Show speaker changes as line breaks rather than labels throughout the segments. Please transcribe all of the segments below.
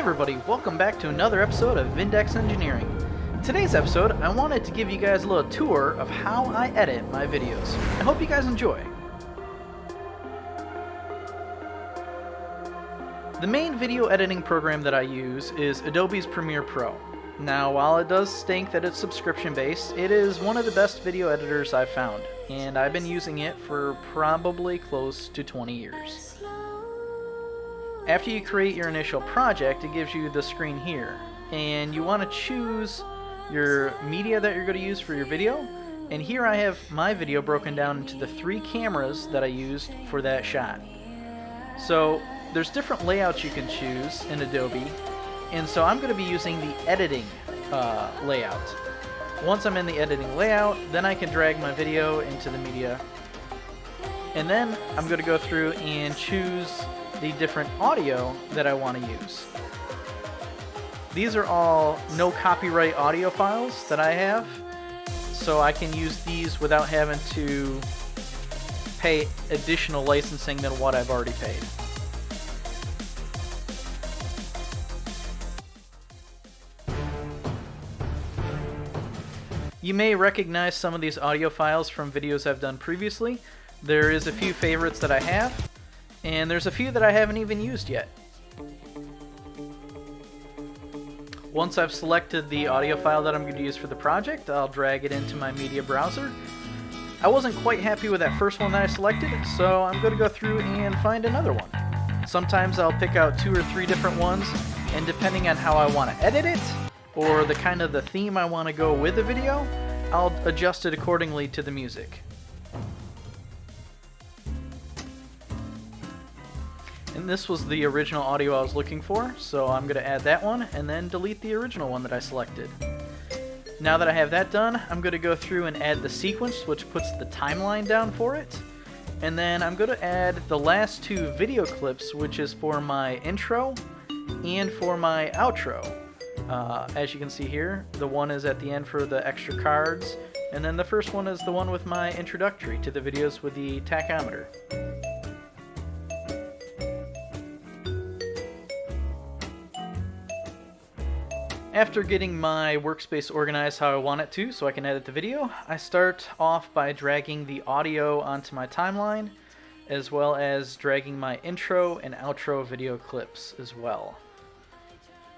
everybody, welcome back to another episode of Vindex Engineering. In today's episode, I wanted to give you guys a little tour of how I edit my videos. I hope you guys enjoy. The main video editing program that I use is Adobe's PremierPro. Now, while it does stink that it's subscription-based, it is one of the best video editors I've found, and I've been using it for probably close to 20 years. After you create your initial project, it gives you the screen here, and you want to choose your media that you're going to use for your video. And here I have my video broken down into the 3 cameras that I used for that shot. So there's different layouts you can choose in Adobe, and so I'm going to be using the editing layout. Once I'm in the editing layout, then I can drag my video into the media, and then I'm going to go through and choose the different audio that I want to use. These are all no copyright audio files that I have, so I can use these without having to pay additional licensing than what I've already paid. You may recognize some of these audio files from videos I've done previously. There is a few favorites that I have, and there's a few that I haven't even used yet. Once I've selected the audio file that I'm going to use for the project, I'll drag it into my media browser. I wasn't quite happy with that first one that I selected, so I'm going to go through and find another one. Sometimes I'll pick out 2 or 3 different ones, and depending on how I want to edit it, or the kind of the theme I want to go with the video, I'll adjust it accordingly to the music. And this was the original audio I was looking for, so I'm going to add that one and then delete the original one that I selected. Now that I have that done, I'm going to go through and add the sequence, which puts the timeline down for it. And then I'm going to add the last 2 video clips, which is for my intro and for my outro. As you can see here, the one is at the end for the extra cards, and then the first one is the one with my introductory to the videos with the tachometer. After getting my workspace organized how I want it to so I can edit the video, I start off by dragging the audio onto my timeline, as well as dragging my intro and outro video clips as well.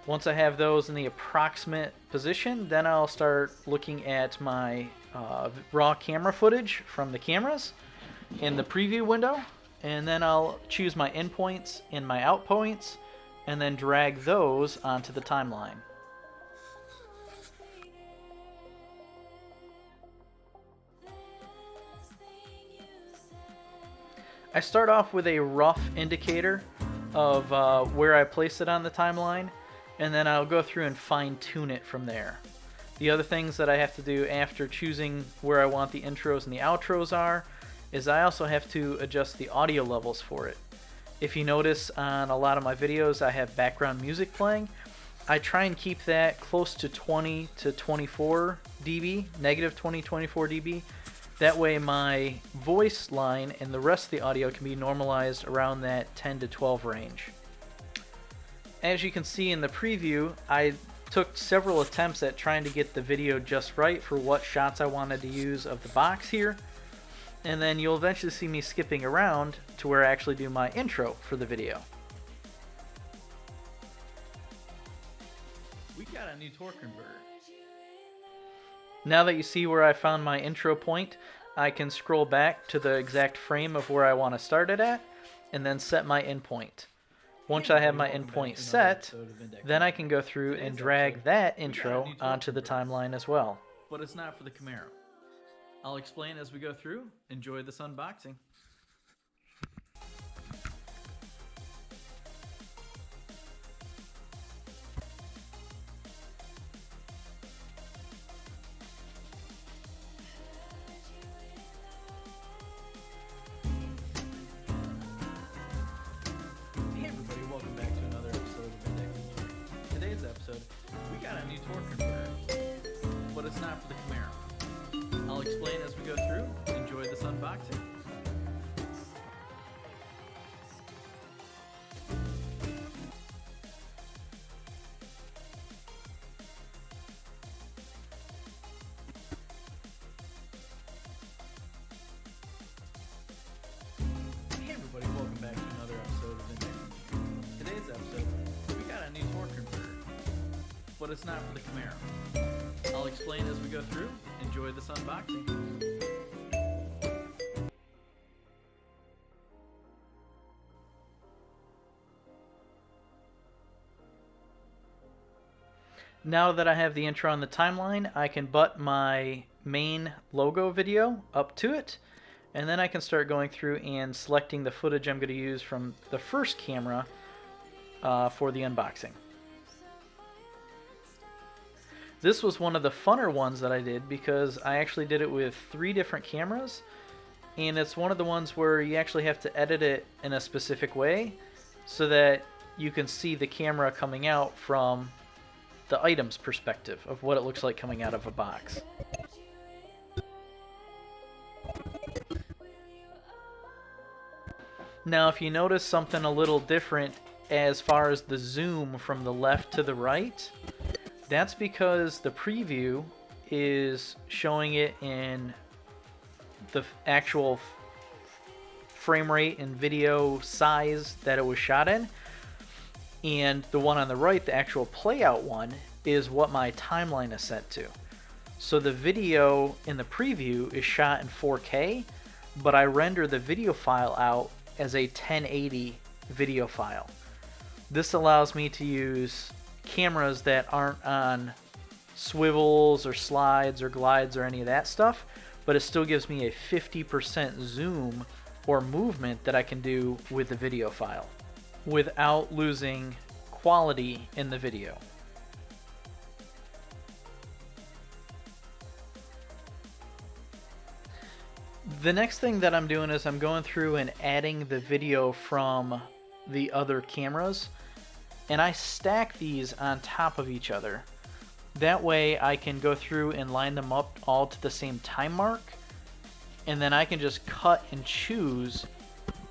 Once I have those in the approximate position, then I'll start looking at my raw camera footage from the cameras in the preview window, and then I'll choose my in points and my out points, and then drag those onto the timeline. I start off with a rough indicator of where I place it on the timeline, and then I'll go through and fine-tune it from there. The other things that I have to do after choosing where I want the intros and the outros are is I also have to adjust the audio levels for it. If you notice on a lot of my videos I have background music playing, I try and keep that close to 20 to 24 dB, negative 20, 24 dB. That way my voice line and the rest of the audio can be normalized around that 10 to 12 range. As you can see in the preview, I took several attempts at trying to get the video just right for what shots I wanted to use of the box here, and then you'll eventually see me skipping around to where I actually do my intro for the video. We got a new torque converter. Now that you see where I found my intro point, I can scroll back to the exact frame of where I want to start it at, and then set my endpoint. Once I have my endpoint set, then I can go through and drag that intro onto the timeline as well. But it's not for the Camaro. I'll explain as we go through. Enjoy this unboxing. Episode, we got a new torque converter, but it's not for the Camaro. I'll explain as we go through. Enjoy this unboxing. but it's not for the Camaro. I'll explain as we go through. Enjoy this unboxing. Now that I have the intro on the timeline, I can butt my main logo video up to it, and then I can start going through and selecting the footage I'm going to use from the first camera for the unboxing. This was one of the funner ones that I did because I actually did it with 3 different cameras, and it's one of the ones where you actually have to edit it in a specific way so that you can see the camera coming out from the item's perspective of what it looks like coming out of a box. Now if you notice something a little different as far as the zoom from the left to the right, that's because the preview is showing it in the actual frame rate and video size that it was shot in. And the one on the right, the actual playout one, is what my timeline is set to. So the video in the preview is shot in 4K, but I render the video file out as a 1080 video file. This allows me to use cameras that aren't on swivels or slides or glides or any of that stuff, but it still gives me a 50% zoom or movement that I can do with the video file without losing quality in the video. The next thing that I'm doing is I'm going through and adding the video from the other cameras, and I stack these on top of each other. That way I can go through and line them up all to the same time mark, and then I can just cut and choose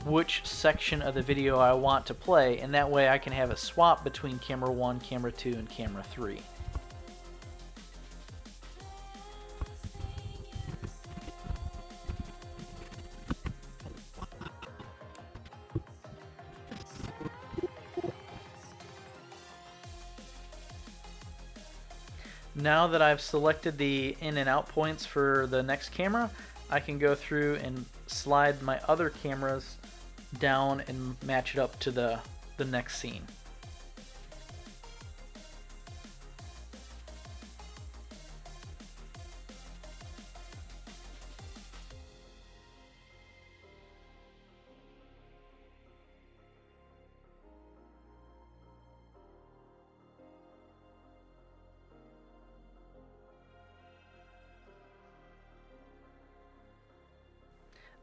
which section of the video I want to play, and that way I can have a swap between camera 1, camera 2, and camera 3. Now that I've selected the in and out points for the next camera, I can go through and slide my other cameras down and match it up to the next scene.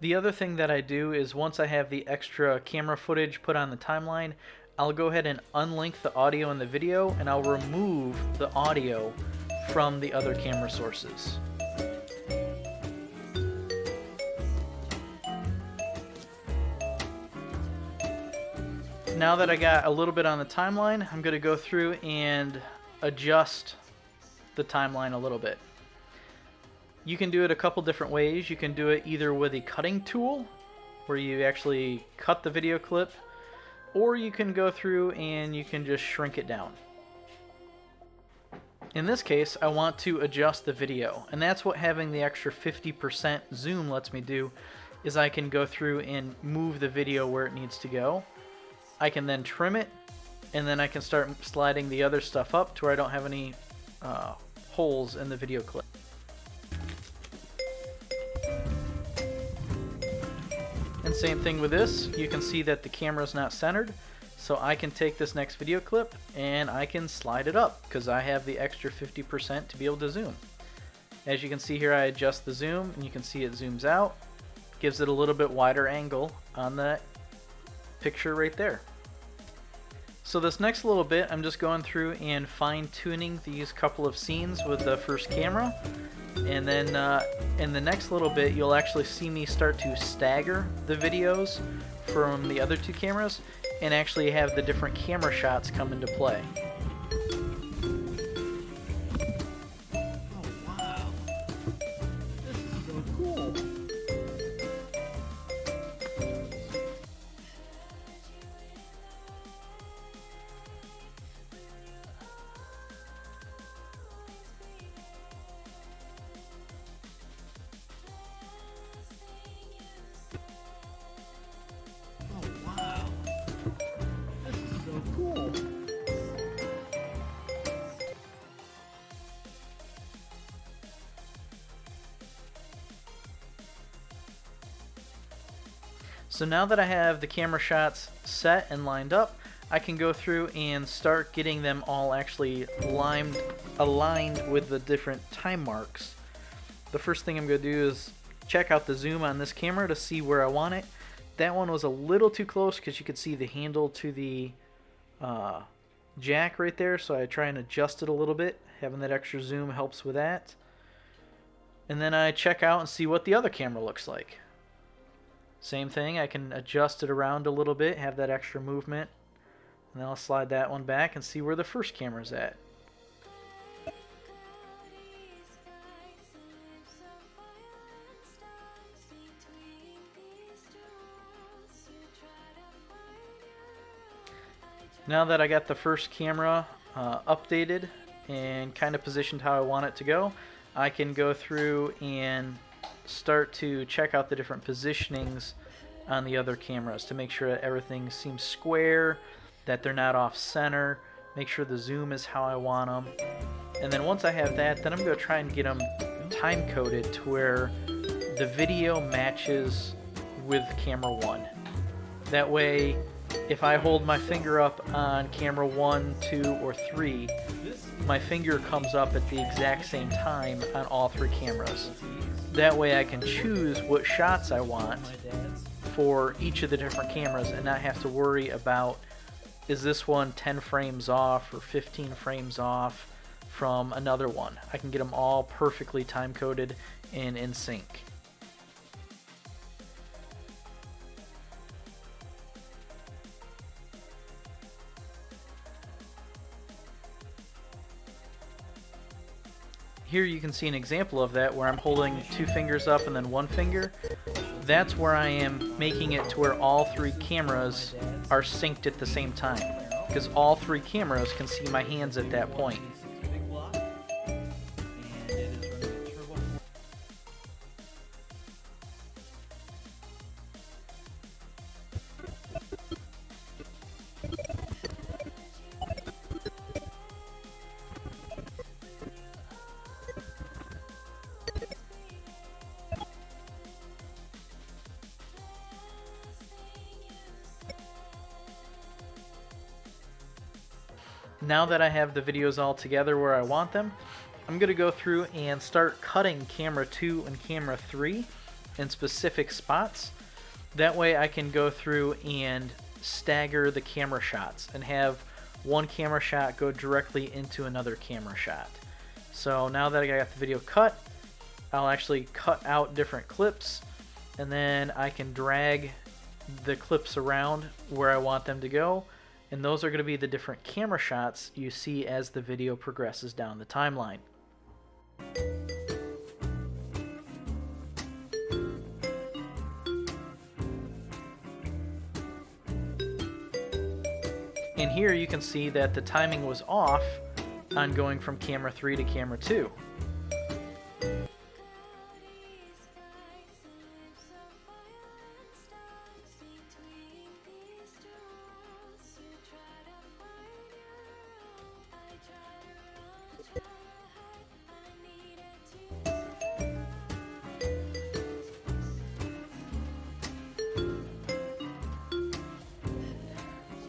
The other thing that I do is once I have the extra camera footage put on the timeline, I'll go ahead and unlink the audio in the video, and I'll remove the audio from the other camera sources. Now that I got a little bit on the timeline, I'm going to go through and adjust the timeline a little bit. You can do it a couple different ways. You can do it either with a cutting tool, where you actually cut the video clip, or you can go through and you can just shrink it down. In this case, I want to adjust the video, and that's what having the extra 50% zoom lets me do, is I can go through and move the video where it needs to go. I can then trim it, and then I can start sliding the other stuff up to where I don't have any holes in the video clip. And same thing with this, you can see that the camera's not centered, so I can take this next video clip and I can slide it up because I have the extra 50% to be able to zoom. As you can see here, I adjust the zoom and you can see it zooms out, gives it a little bit wider angle on that picture right there. So this next little bit, I'm just going through and fine-tuning these couple of scenes with the first camera. And then in the next little bit, you'll actually see me start to stagger the videos from the other 2 cameras and actually have the different camera shots come into play.
Oh wow, this is so cool.
So now that I have the camera shots set and lined up, I can go through and start getting them all actually aligned with the different time marks. The first thing I'm going to do is check out the zoom on this camera to see where I want it. That one was a little too close because you could see the handle to the jack right there, so I try and adjust it a little bit. Having that extra zoom helps with that. And then I check out and see what the other camera looks like. Same thing, I can adjust it around a little bit, have that extra movement. And then I'll slide that one back and see where the first camera's at. Now that I got the first camera updated and kind of positioned how I want it to go, I can go through and start to check out the different positionings on the other cameras to make sure that everything seems square, that they're not off center, make sure the zoom is how I want them. And then once I have that, then I'm going to try and get them time coded to where the video matches with camera 1. That way, if I hold my finger up on camera 1, 2, or 3, my finger comes up at the exact same time on all 3 cameras. That way I can choose what shots I want for each of the different cameras and not have to worry about, is this one 10 frames off or 15 frames off from another one. I can get them all perfectly time coded and in sync. Here you can see an example of that where I'm holding 2 fingers up and then 1 finger. That's where I am making it to where all 3 cameras are synced at the same time, because all 3 cameras can see my hands at that point. Now that I have the videos all together where I want them, I'm going to go through and start cutting camera 2 and camera 3 in specific spots. That way I can go through and stagger the camera shots and have one camera shot go directly into another camera shot. So now that I got the video cut, I'll actually cut out different clips, and then I can drag the clips around where I want them to go. And those are going to be the different camera shots you see as the video progresses down the timeline. And here you can see that the timing was off on going from camera 3 to camera 2.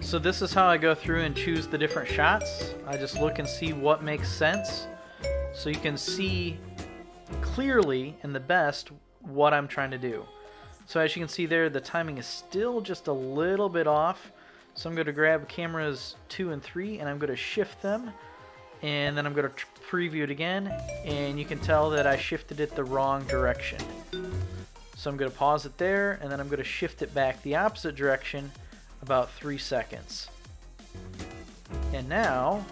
So this is how I go through and choose the different shots. I just look and see what makes sense, so you can see clearly and the best what I'm trying to do. So as you can see there, the timing is still just a little bit off. So I'm going to grab cameras 2 and 3 and I'm going to shift them, and then I'm going to preview it again, and you can tell that I shifted it the wrong direction. So I'm going to pause it there, and then I'm going to shift it back the opposite direction about 3 seconds. And now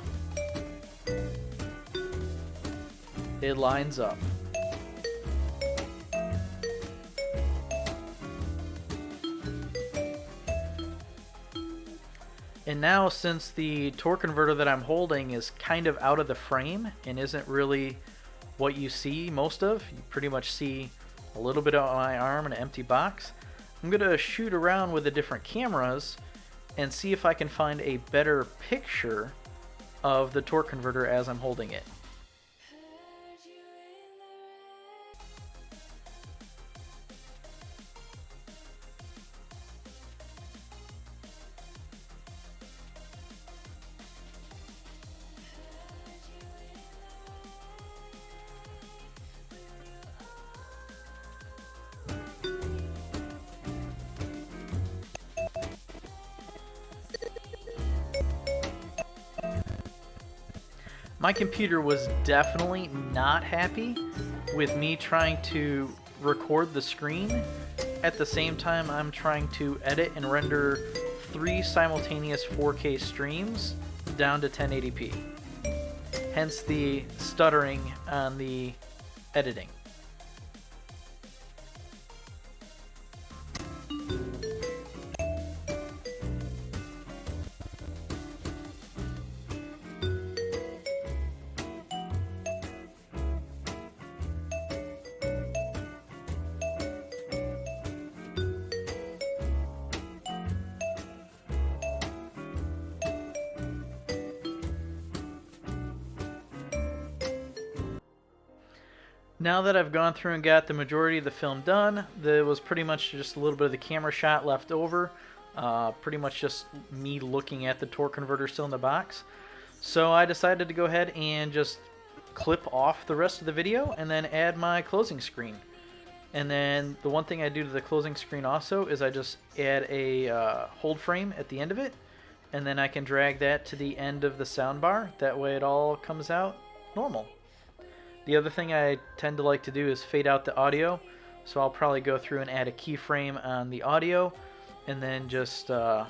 it lines up. And now, since the torque converter that I'm holding is kind of out of the frame and isn't really what you see most of, you pretty much see a little bit of my arm and an empty box, I'm going to shoot around with the different cameras and see if I can find a better picture of the torque converter as I'm holding it. My computer was definitely not happy with me trying to record the screen at the same time I'm trying to edit and render 3 simultaneous 4K streams down to 1080p. Hence the stuttering on the editing. Now that I've gone through and got the majority of the film done, there was pretty much just a little bit of the camera shot left over. Pretty much just me looking at the torque converter still in the box. So I decided to go ahead and just clip off the rest of the video and then add my closing screen. And then the one thing I do to the closing screen also is I just add a hold frame at the end of it, and then I can drag that to the end of the soundbar. That way it all comes out normal. The other thing I tend to like to do is fade out the audio, so I'll probably go through and add a keyframe on the audio, and then just I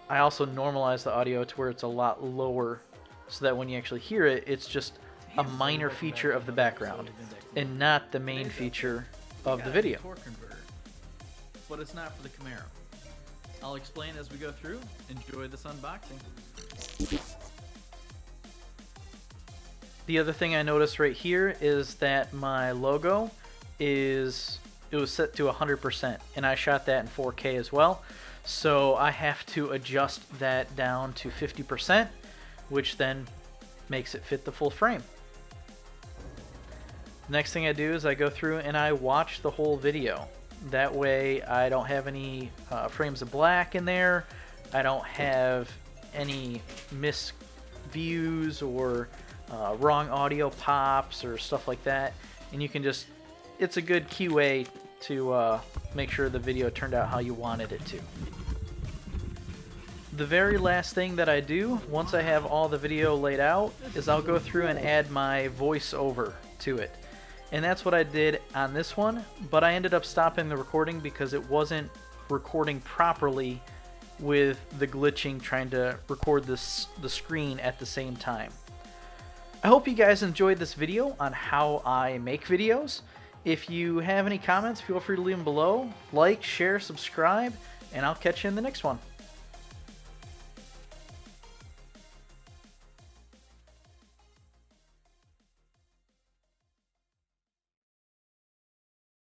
also normalize the audio to where it's a lot lower, so that when you actually hear it, it's just a minor feature of the background and not the main feature of the video. But it's not for the Camaro. I'll explain as we go through. Enjoy this unboxing. The other thing I noticed right here is that my logo was set to 100%, and I shot that in 4K as well. So I have to adjust that down to 50%, which then makes it fit the full frame. The next thing I do is I go through and I watch the whole video. That way I don't have any frames of black in there. I don't have any misviews or wrong audio pops or stuff like that, and you can just, it's a good key way to make sure the video turned out how you wanted it to. The very last thing that I do once I have all the video laid out is I'll go through and add my voiceover to it, and that's what I did on this one, but I ended up stopping the recording because it wasn't recording properly with the glitching trying to record the screen at the same time. I hope you guys enjoyed this video on how I make videos. If you have any comments, feel free to leave them below. Like, share, subscribe, and I'll catch you in the next one.